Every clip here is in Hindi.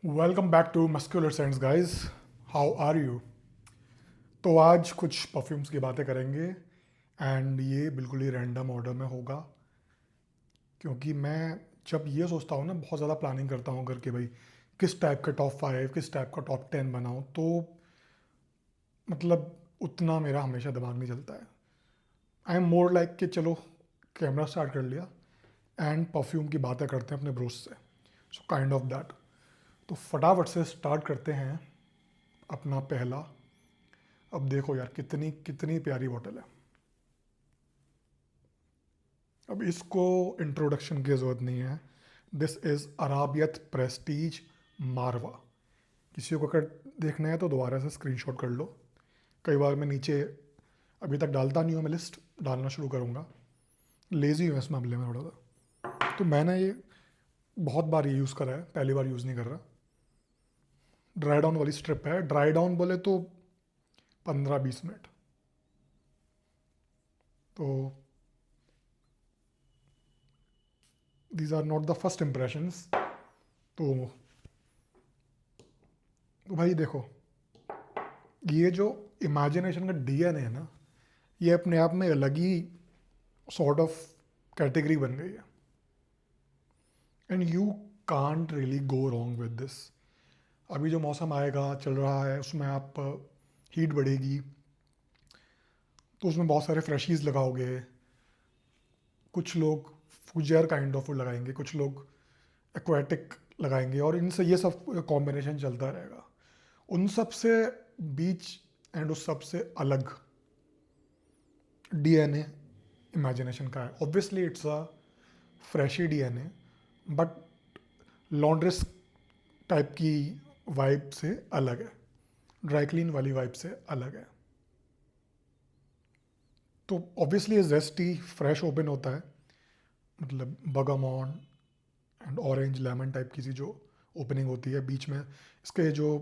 Welcome back to muscular science guys. How are you? तो आज कुछ परफ्यूम्स की बातें करेंगे एंड ये बिल्कुल ही रैंडम ऑर्डर में होगा, क्योंकि मैं जब ये सोचता हूँ ना, बहुत ज़्यादा प्लानिंग करता हूँ अगर कि भाई किस टाइप का टॉप 5, किस टाइप का टॉप 10 बनाऊँ, तो मतलब उतना मेरा हमेशा दिमाग नहीं चलता है। आई एम मोर लाइक कि चलो कैमरा स्टार्ट कर लिया एंड परफ्यूम की बातें करते हैं अपने ब्रोस से। So kind of that. तो फटाफट से स्टार्ट करते हैं अपना पहला। अब देखो यार, कितनी कितनी प्यारी बॉटल है। अब इसको इंट्रोडक्शन की ज़रूरत नहीं है। दिस इज़ अराबियत प्रेस्टीज मारवा। किसी को अगर देखना है तो दोबारा से स्क्रीनशॉट कर लो। कई बार मैं नीचे अभी तक डालता नहीं हूँ, मैं लिस्ट डालना शुरू करूँगा। लेज़ी हूँ इस मामले में थोड़ा सा। तो मैंने ये बहुत बार ये यूज़ करा है, पहली बार यूज़ नहीं कर रहा। ड्राई डाउन वाली स्ट्रिप है। ड्राई डाउन बोले तो 15-20 मिनट। तो these are not the first impressions. तो भाई देखो, ये जो इमेजिनेशन का डीएनए है ना, ये अपने आप में अलग ही सॉर्ट ऑफ कैटेगरी बन गई है। And you can't really go wrong with this. अभी जो मौसम आएगा, चल रहा है, उसमें आप हीट बढ़ेगी तो उसमें बहुत सारे फ्रेशीज लगाओगे। कुछ लोग फुजियर काइंड ऑफ लगाएंगे, कुछ लोग एक्वाटिक लगाएंगे, और इनसे ये सब कॉम्बिनेशन चलता रहेगा। उन सब से बीच एंड उस सब से अलग डीएनए इमेजिनेशन का है। Obviously it's a freshie DNA, but laundress type की वाइब से अलग है, ड्राई क्लीन वाली वाइब से अलग है। तो ऑब्वियसली ये जेस्टी फ्रेश ओपन होता है, मतलब बगामॉन एंड ऑरेंज लेमन टाइप की सी जो ओपनिंग होती है बीच में। इसके जो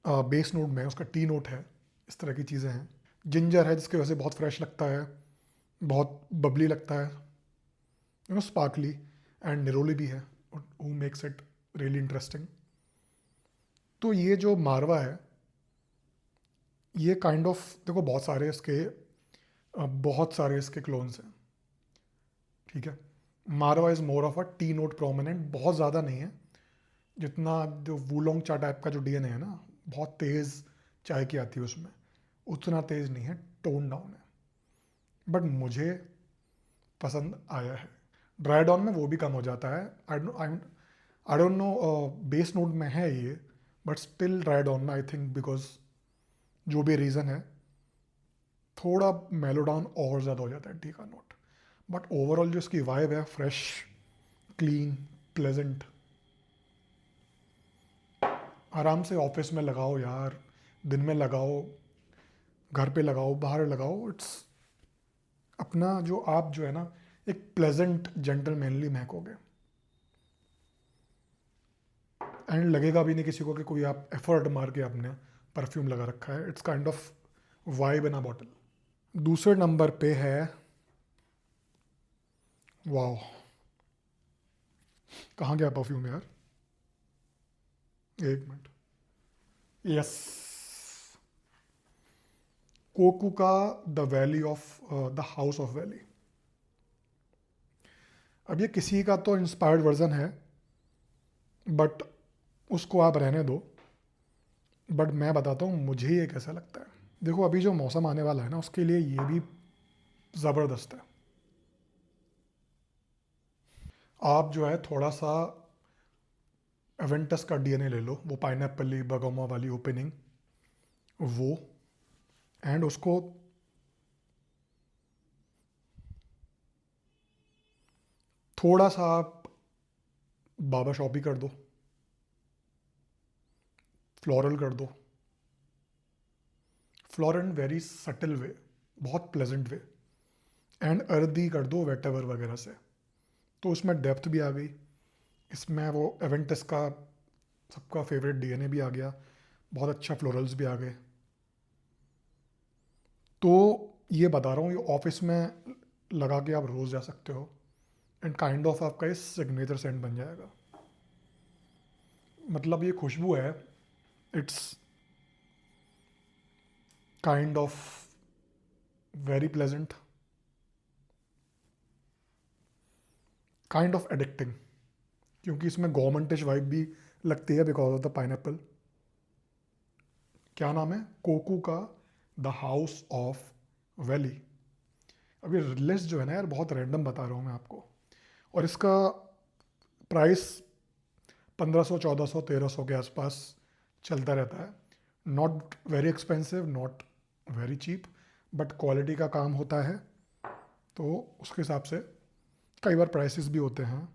बेस नोट में उसका टी नोट है, इस तरह की चीज़ें हैं। जिंजर है जिसकी वजह से बहुत फ्रेश लगता है, बहुत बबली लगता है, स्पार्कली। एंड निरोली भी है, who makes it really interesting. तो ये जो मारवा है, ये काइंड ऑफ देखो बहुत सारे इसके क्लोन्स हैं, ठीक है। मारवा is more of a tea note prominent, बहुत ज़्यादा नहीं है जितना जो वूलोंग चा टाइप का जो डीएनए है ना, बहुत तेज़ चाय की आती है उसमें, उतना तेज़ नहीं है, टोन डाउन है। बट मुझे पसंद आया है। ड्राई डाउन में वो भी कम हो जाता है। I don't know base note में है ये, बट स्टिल ड्राई डाउन में आई थिंक बिकॉज जो भी रीज़न है, थोड़ा मेलो डाउन और ज़्यादा हो जाता है टी का नोट। बट ओवरऑल जो इसकी वाइब है, फ्रेश, क्लीन, प्लेजेंट, आराम से ऑफिस में लगाओ यार, दिन में लगाओ, घर पे लगाओ, बाहर लगाओ। इट्स अपना जो आप जो है ना, एक प्लेजेंट जेंटलमैनली महकोगे एंड लगेगा भी नहीं किसी को कि कोई आप एफर्ट मार के आपने परफ्यूम लगा रखा है। It's kind of vibe in a bottle. दूसरे नंबर पे है, वाओ, कहाँ गया परफ्यूम यार, एक मिनट। यस, कोकू का the valley of the house of valley. अब ये किसी का तो इंस्पायर्ड वर्जन है, बट उसको आप रहने दो। बट मैं बताता हूँ मुझे ये कैसा लगता है। देखो, अभी जो मौसम आने वाला है ना, उसके लिए ये भी ज़बरदस्त है। आप जो है थोड़ा सा एवेंटस का डीएनए ले लो, वो पाइनएप्पल बगोमा वाली ओपनिंग, वो, एंड उसको थोड़ा सा आप बाबा शॉपी कर दो, फ्लोरल कर दो, फ्लोरल वेरी सटल वे, बहुत प्लेजेंट वे, एंड अर्दी कर दो वेटेवर वगैरह से। तो उसमें डेप्थ भी आ गई, इसमें वो एवेंटस का सबका फेवरेट डीएनए भी आ गया, बहुत अच्छा फ्लोरल्स भी आ गए। तो ये बता रहा हूँ, ये ऑफिस में लगा के आप रोज़ जा सकते हो एंड काइंड ऑफ आपका ये सिग्नेचर सेंट बन जाएगा। मतलब ये खुशबू है, it's kind of very pleasant, kind of addicting, क्योंकि इसमें गवर्नमेंटिश वाइब भी लगती है बिकॉज ऑफ द पाइनएप्पल। क्या नाम है? कोकू का द हाउस ऑफ वैली। अभी लिस्ट जो है ना यार, बहुत रैंडम बता रहा हूँ मैं आपको। और इसका प्राइस 1500, 1400, 1300 के आसपास चलता रहता है। Not very expensive, not very cheap, but quality का काम होता है तो उसके हिसाब से कई बार प्राइसेस भी होते हैं।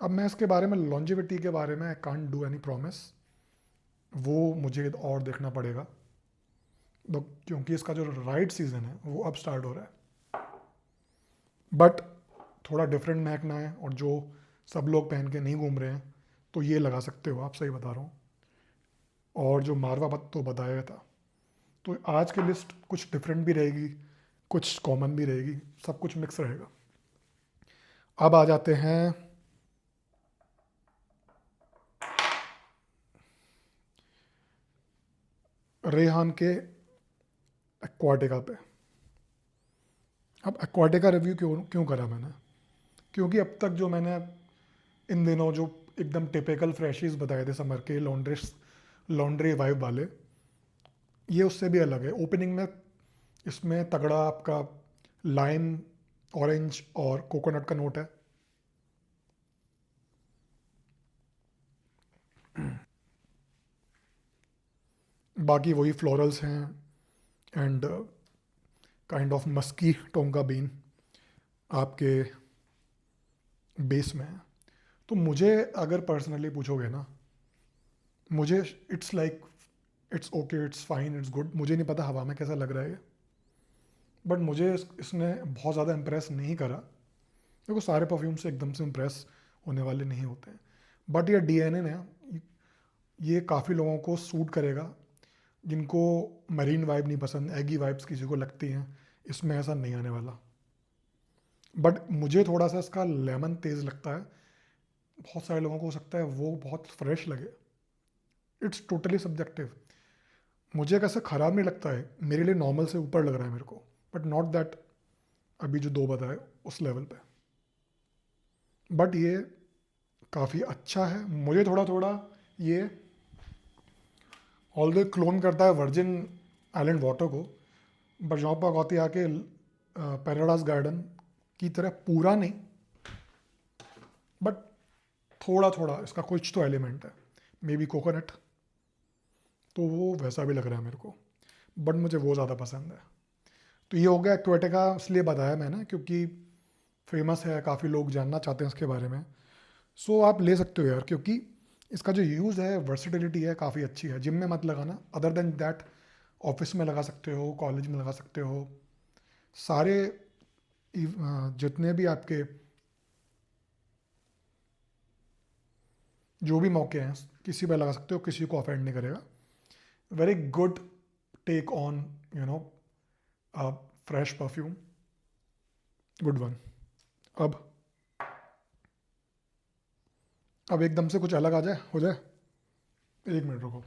अब मैं इसके बारे में, लॉन्जिविटी के बारे में, I can't do any promise, वो मुझे और देखना पड़ेगा क्योंकि इसका जो राइड सीज़न है वो अब स्टार्ट हो रहा है। बट थोड़ा डिफरेंट महकना है और जो सब लोग पहन के नहीं घूम रहे हैं तो ये लगा सकते हो आप, सही बता रहा हूँ। और जो मारवा तो बताया था, तो आज की लिस्ट कुछ डिफरेंट भी रहेगी, कुछ कॉमन भी रहेगी, सब कुछ मिक्स रहेगा। अब आ जाते हैं रेहान के एक्वाटिका पे। अब एक्वाटिका रिव्यू क्यों क्यों करा मैंने? क्योंकि अब तक जो मैंने इन दिनों जो एकदम टिपिकल फ्रेशीज बताए थे समर के, लॉन्ड्री वाइब वाले, ये उससे भी अलग है। ओपनिंग में इसमें तगड़ा आपका लाइम, ऑरेंज और कोकोनट का नोट है। बाकी वही फ्लोरल्स हैं and kind of musky tonka bean आपके बेस में है। तो मुझे अगर पर्सनली पूछोगे ना, मुझे it's like, it's okay, it's fine, it's good. मुझे नहीं पता हवा में कैसा लग रहा है ये, बट मुझे इसने बहुत ज़्यादा इम्प्रेस नहीं करा। देखो सारे परफ्यूम से एकदम से इम्प्रेस होने वाले नहीं होते हैं, बट ये डीएनए ने, ये काफ़ी लोगों को सूट करेगा जिनको मरीन वाइब नहीं पसंद, एगी वाइब्स किसी को लगती हैं, इसमें ऐसा नहीं आने वाला। बट मुझे थोड़ा सा इसका लेमन तेज़ लगता है, बहुत सारे लोगों को हो सकता है वो बहुत फ्रेश लगे। It's totally subjective. मुझे कैसे ख़राब नहीं लगता है, मेरे लिए नॉर्मल से ऊपर लग रहा है मेरे को, बट नॉट दैट अभी जो दो बताए उस लेवल पे। बट ये काफ़ी अच्छा है। मुझे थोड़ा थोड़ा ये ऑल क्लोन करता है वर्जिन आइलैंड वाटर को, बट जहाँ पर गौती आके पैराडाइज गार्डन की तरह पूरा नहीं, बट थोड़ा थोड़ा इसका कुछ तो एलिमेंट है, मे बी कोकोनट, तो वो वैसा भी लग रहा है मेरे को, बट मुझे वो ज़्यादा पसंद है। तो ये हो गया एक्वेटिका, इसलिए बताया मैंने क्योंकि फेमस है, काफ़ी लोग जानना चाहते हैं इसके बारे में। सो आप ले सकते हो यार, क्योंकि इसका जो यूज़ है, वर्सिटिलिटी है, काफ़ी अच्छी है। जिम में मत लगाना, अदर देन दैट ऑफिस में लगा सकते हो, कॉलेज में लगा सकते हो, सारे जितने भी आपके जो भी मौके हैं किसी पे लगा सकते हो, किसी को ऑफेंड नहीं करेगा। Very good take on, you know, fresh perfume, good one. अब अब एकदम से कुछ अलग आ जाए, हो जाए, एक मिनट रुको।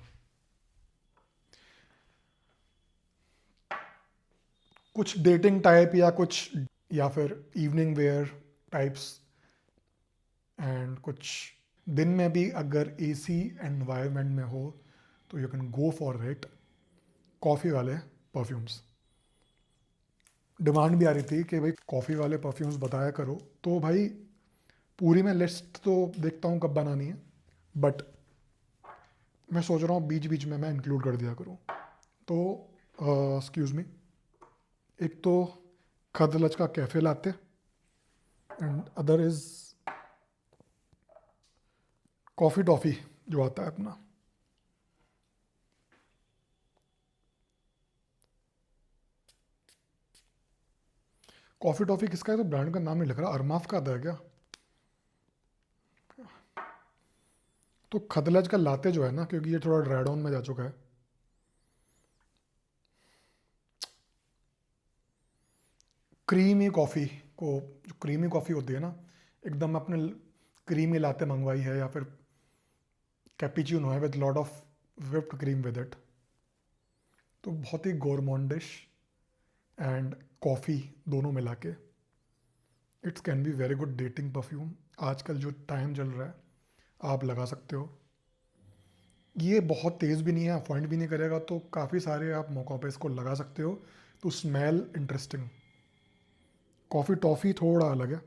कुछ डेटिंग टाइप या कुछ, या फिर इवनिंग वेयर टाइप्स, एंड कुछ दिन में भी अगर एसी एनवायरनमेंट में हो तो you can go for it. Coffee वाले परफ्यूम्स, डिमांड भी आ रही थी कि भाई कॉफ़ी वाले परफ्यूम्स बताया करो, तो भाई पूरी मैं लिस्ट तो देखता हूँ कब बनानी है, बट मैं सोच रहा हूँ बीच बीच में मैं इंक्लूड कर दिया करूँ। तो एक्सक्यूज़ मी, एक तो खदलज का cafe latte, and other is coffee toffee जो आता है अपना। कॉफ़ी टॉफ़ी किसका है? तो ब्रांड का नाम नहीं लिख रहा, अरमाफ का आता है क्या? तो खदलज का लाते जो है ना, क्योंकि ये थोड़ा ड्राई डाउन में जा चुका है, क्रीमी कॉफ़ी को, जो क्रीमी कॉफ़ी होती है ना, एकदम अपने क्रीमी लाते मंगवाई है या फिर कैपेचिनो है with lot of whipped cream with it. तो बहुत ही गोरमॉन्डिश एंड कॉफ़ी दोनों मिला के it's can be very good dating perfume. आजकल जो टाइम चल रहा है आप लगा सकते हो। ये बहुत तेज़ भी नहीं है, अफॉइंट भी नहीं करेगा, तो काफ़ी सारे आप मौक़ों पे इसको लगा सकते हो। तो स्मेल इंटरेस्टिंग। कॉफ़ी टॉफ़ी थोड़ा अलग है।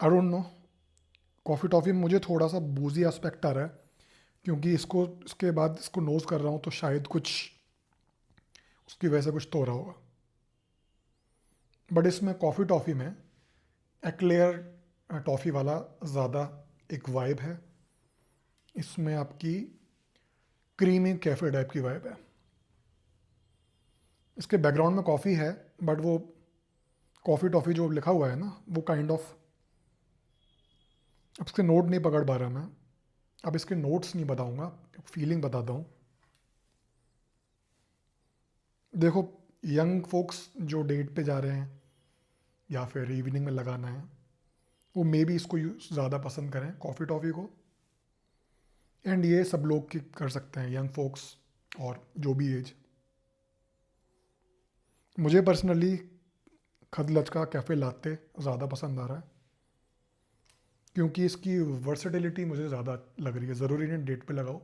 I don't know, coffee toffee में मुझे थोड़ा सा बूजी एस्पेक्ट आ रहा है, क्योंकि इसके बाद इसको नोज़ कर रहा हूँ तो शायद कुछ उसकी वजह से कुछ तो हो रहा होगा। बट इसमें कॉफ़ी टॉफ़ी में एक्लेयर टॉफ़ी वाला ज़्यादा एक वाइब है। इसमें आपकी क्रीमी कैफ़े टाइप की वाइब है। इसके बैकग्राउंड में कॉफ़ी है, बट वो कॉफ़ी टॉफ़ी जो लिखा हुआ है ना, वो काइंड ऑफ, अब इसके नोट नहीं पकड़ पा रहा मैं। अब इसके नोट्स नहीं बताऊंगा, फीलिंग बताता हूँ। देखो, यंग फोक्स जो डेट पे जा रहे हैं या फिर इवनिंग में लगाना है, वो मे बी इसको ज़्यादा पसंद करें कॉफ़ी टॉफ़ी को। एंड ये सब लोग की कर सकते हैं, यंग फोक्स और जो भी एज। मुझे पर्सनली खदलच का कैफ़े लाते ज़्यादा पसंद आ रहा है, क्योंकि इसकी वर्सेटिलिटी मुझे ज़्यादा लग रही है। ज़रूरी नहीं डेट पे लगाओ,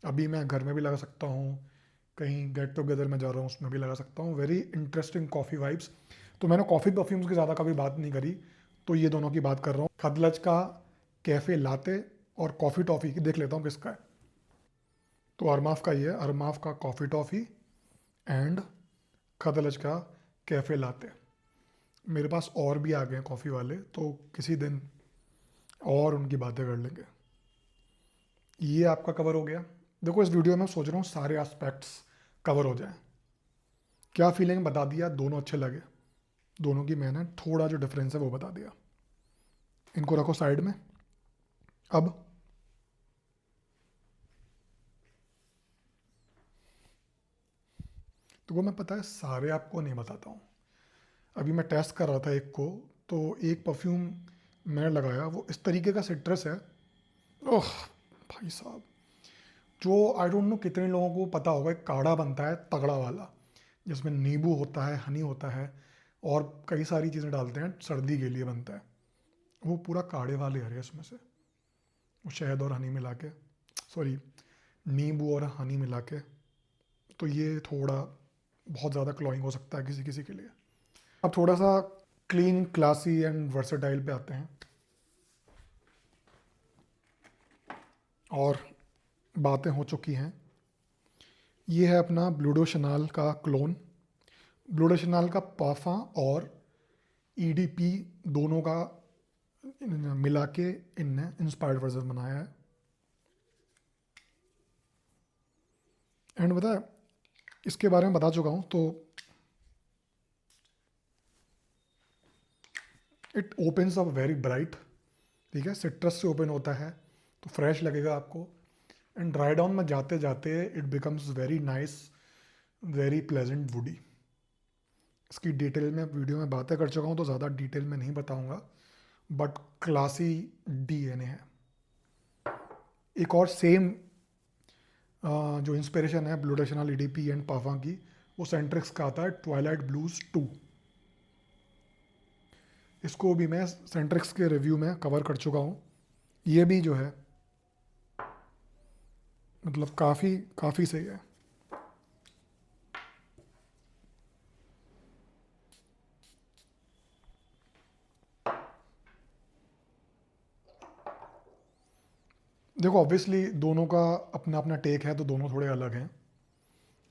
अभी मैं घर में भी लगा सकता हूँ, कहीं गेट टुगेदर में जा रहा हूँ उसमें भी लगा सकता हूँ। Very interesting coffee vibes. तो मैंने कॉफ़ी परफ्यूम्स की ज़्यादा कभी बात नहीं करी, तो ये दोनों की बात कर रहा हूँ। खदलच का कैफ़े लाते और कॉफ़ी टॉफ़ी की देख लेता हूँ किसका है। तो अरमाफ का ये है, अरमाफ का कॉफ़ी टॉफ़ी एंड खदलच का कैफ़े लाते। मेरे पास और भी आ गए हैं कॉफ़ी वाले, तो किसी दिन और उनकी बातें कर लेंगे। ये आपका कवर हो गया। देखो, इस वीडियो में सोच रहा हूँ सारे एस्पेक्ट्स कवर हो जाएं। क्या फीलिंग बता दिया, दोनों अच्छे लगे, दोनों की मैंने थोड़ा जो डिफरेंस है वो बता दिया। इनको रखो साइड में। अब तो वो मैं, पता है, सारे आपको नहीं बताता हूँ। अभी मैं टेस्ट कर रहा था एक को, तो एक परफ्यूम मैंने लगाया, वो इस तरीके का सिट्रस है। ओह भाई साहब, जो आई डोंट नो कितने लोगों को पता होगा, एक काढ़ा बनता है तगड़ा वाला, जिसमें नींबू होता है, हनी होता है और कई सारी चीज़ें डालते हैं, सर्दी के लिए बनता है। वो पूरा काढ़े वाले है इसमें से, वो शहद और हनी मिला के, सॉरी, नींबू और हनी मिला के। तो ये थोड़ा बहुत ज़्यादा क्लॉइंग हो सकता है किसी किसी के लिए। अब थोड़ा सा क्लीन, क्लासी एंड वर्सेटाइल पे आते हैं। और बातें हो चुकी हैं। ये है अपना ब्लूडो शनाल का क्लोन। ब्लूडो शनाल का पाफा और ईडीपी दोनों का मिला के इनने इंस्पायर्ड वर्जन बनाया है। एंड बता, इसके बारे में बता चुका हूँ, तो it opens up very bright. ठीक है, सिट्रस से ओपन होता है तो फ्रेश लगेगा आपको। एंड ड्राई डाउन में जाते जाते it becomes very nice, very pleasant woody. इसकी डिटेल में वीडियो में बातें कर चुका हूँ, तो ज़्यादा डिटेल में नहीं बताऊँगा, बट क्लासी डीएनए है। एक और सेम जो इंस्पिरेशन है ब्लूडेशनल ईडीपी एंड पाफा की, वो सेंट्रिक्स का आता है, ट्वाइलाइट ब्लूज 2। इसको भी मैं सेंट्रिक्स के रिव्यू में कवर कर चुका हूँ। ये भी जो है, मतलब काफ़ी काफ़ी सही है। देखो, ऑब्वियसली दोनों का अपना अपना टेक है, तो दोनों थोड़े अलग हैं।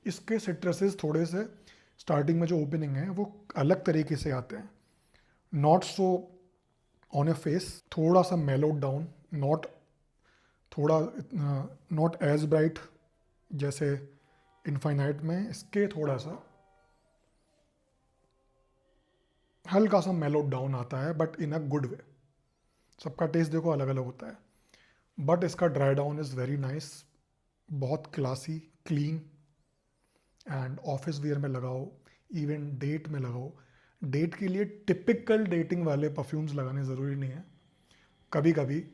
इसके सिट्रसेस थोड़े से स्टार्टिंग में जो ओपनिंग है वो अलग तरीके से आते हैं, not so on A face, थोड़ा सा मेलोड डाउन, नॉट थोड़ा नॉट एज ब्राइट जैसे इनफाइनाइट में। इसके थोड़ा सा हल्का सा मेलोड डाउन आता है, but in a good way. सबका टेस्ट देखो अलग अलग होता है, बट इसका dry down is very nice, बहुत classy, clean. And office wear में लगाओ, इवन डेट में लगाओ, डेट के लिए टिपिकल डेटिंग वाले परफ्यूम्स लगाने ज़रूरी नहीं है। कभी कभी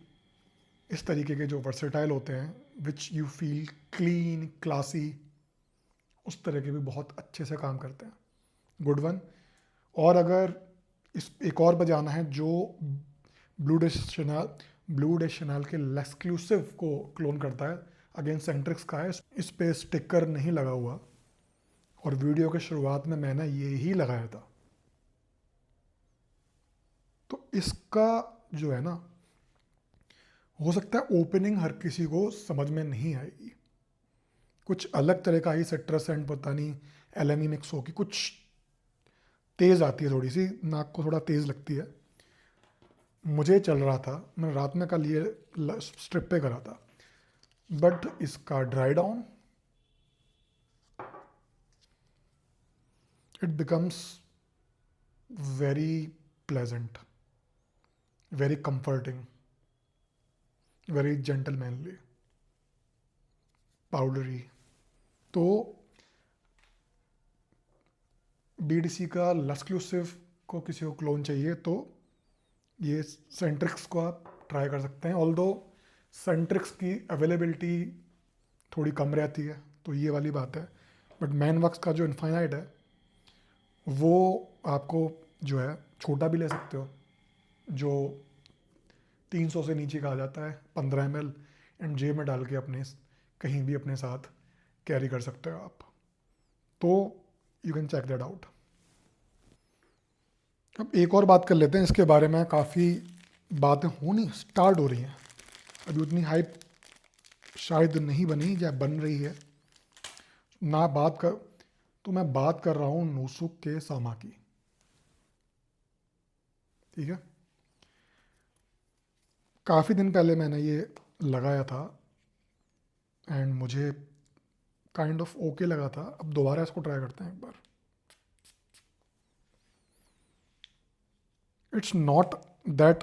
इस तरीके के जो वर्सेटाइल होते हैं which you feel clean classy, उस तरह के भी बहुत अच्छे से काम करते हैं। Good one. और अगर इस एक और बजाना है जो blue day Chanel blue day Chanel के एक्सक्लूसिव को क्लोन करता है, अगेन सेंट्रिक्स का है, इस पे स्टिकर नहीं लगा हुआ और वीडियो के शुरुआत में मैंने ये ही लगाया था। तो इसका जो है ना, हो सकता है ओपनिंग हर किसी को समझ में नहीं आएगी, कुछ अलग तरह का ही सिट्रस एंड पता नहीं एलएमई मिक्स होगी, कुछ तेज़ आती है, थोड़ी सी नाक को थोड़ा तेज़ लगती है। मुझे चल रहा था, मैं रात में कल ये स्ट्रिप पे करा था, बट इसका dry down it becomes very pleasant, very comforting, very gentlemanly, powdery. तो बीडीसी का लक्सक्लूसिव को किसी को क्लोन चाहिए तो ये सेंट्रिक्स को आप ट्राई कर सकते हैं। ऑल्दो सेंट्रिक्स की अवेलेबिलिटी थोड़ी कम रहती है, तो ये वाली बात है। बट मैनवर्क्स का जो इनफाइनाइट है वो आपको जो है छोटा भी ले सकते हो, जो 300 से नीचे का आ जाता है, 15 ml, एंड जेब में डाल के अपने कहीं भी अपने साथ कैरी कर सकते हो आप। तो you can check that out. अब एक और बात कर लेते हैं, इसके बारे में काफ़ी बातें होनी स्टार्ट हो रही हैं, अभी उतनी हाइप शायद नहीं बनी या बन रही है ना। मैं बात कर रहा हूँ नूसुक के सामा की, ठीक है। काफ़ी दिन पहले मैंने ये लगाया था एंड मुझे काइंड ऑफ ओके लगा था। अब दोबारा इसको ट्राई करते हैं एक बार। इट्स नॉट दैट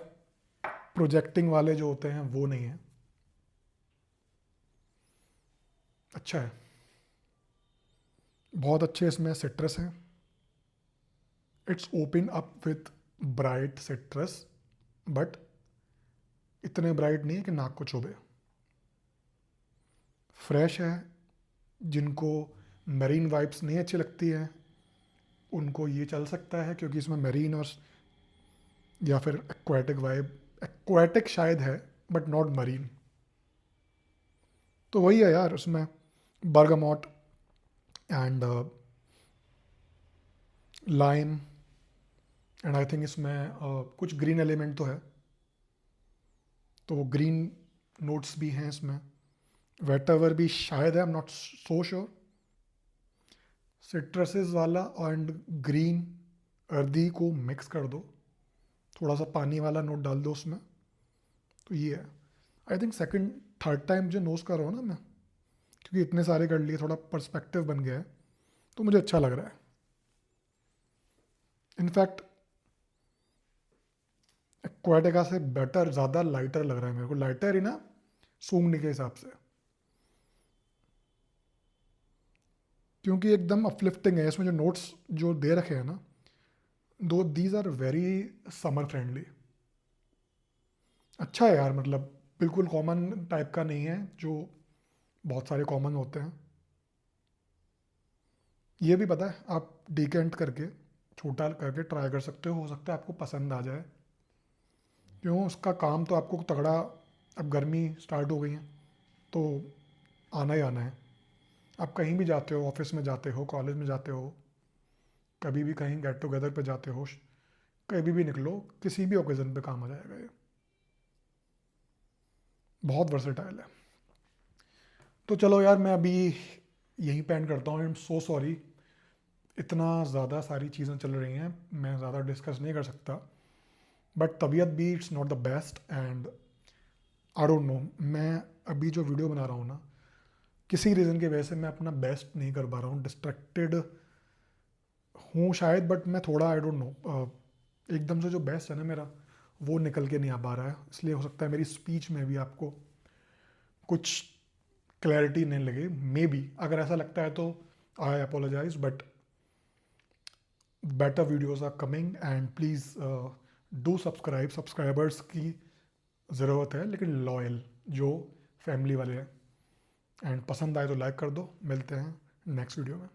प्रोजेक्टिंग वाले जो होते हैं वो नहीं है, अच्छा है, बहुत अच्छे इसमें सिट्रस हैं। It's open up with bright citrus, but इतने ब्राइट नहीं है कि नाक को चुभे। फ्रेश है, जिनको मेरीन वाइब्स नहीं अच्छी लगती है उनको ये चल सकता है, क्योंकि इसमें मेरीन और या फिर एक्वाटिक वाइब, एक्वाटिक शायद है बट नॉट मरीन। तो वही है यार, उसमें bergamot and lime and I think इसमें कुछ ग्रीन एलिमेंट तो है, तो वो ग्रीन नोट्स भी हैं इसमें, वेटेवर भी शायद है, I am not so sure. Citruses वाला एंड ग्रीन अर्दी को मिक्स कर दो, थोड़ा सा पानी वाला नोट डाल दो उसमें, तो ये है। I think second third time जो नोज कर रहा हूँ ना मैं, क्योंकि इतने सारे कर लिए, थोड़ा पर्सपेक्टिव बन गया है, तो मुझे अच्छा लग रहा है। इनफैक्ट एक्वाटिका से बेटर, ज़्यादा लाइटर लग रहा है मेरे को, लाइटर ही ना सूंघने के हिसाब से, क्योंकि एकदम अपलिफ्टिंग है। इसमें जो नोट्स जो दे रखे हैं ना, दो these are very summer friendly. अच्छा है यार, मतलब बिल्कुल कॉमन टाइप का नहीं है जो बहुत सारे कॉमन होते हैं। ये भी पता है, आप डिकेंट करके छोटा करके ट्राई कर सकते हो सकता है आपको पसंद आ जाए। क्यों, उसका काम तो आपको तगड़ा, अब गर्मी स्टार्ट हो गई है तो आना ही आना है। आप कहीं भी जाते हो, ऑफिस में जाते हो, कॉलेज में जाते हो, कभी भी कहीं गेट टुगेदर पे जाते हो, कभी भी निकलो, किसी भी ओकेज़न पे काम आ जाएगा ये, बहुत वर्सेटाइल है। तो चलो यार, मैं अभी यहीं पे एंड करता हूँ। आई एम सो सॉरी, इतना ज़्यादा सारी चीज़ें चल रही हैं, मैं ज़्यादा डिस्कस नहीं कर सकता, बट तबीयत भी it's not the best and I don't know. मैं अभी जो वीडियो बना रहा हूँ ना, किसी रीज़न की वजह से मैं अपना बेस्ट नहीं कर पा रहा हूँ, डिस्ट्रैक्टेड हूँ शायद, बट मैं थोड़ा आई डोंट नो, एकदम से जो बेस्ट है ना मेरा वो निकल के नहीं आ पा रहा है। इसलिए हो सकता है मेरी स्पीच में भी आपको कुछ क्लैरिटी नहीं लगे, मे बी। अगर ऐसा लगता है तो I apologise, but better videos are coming and please do subscribe. Subscribers की ज़रूरत है लेकिन लॉयल जो फैमिली वाले हैं। एंड पसंद आए तो लाइक कर दो। मिलते हैं नेक्स्ट वीडियो में।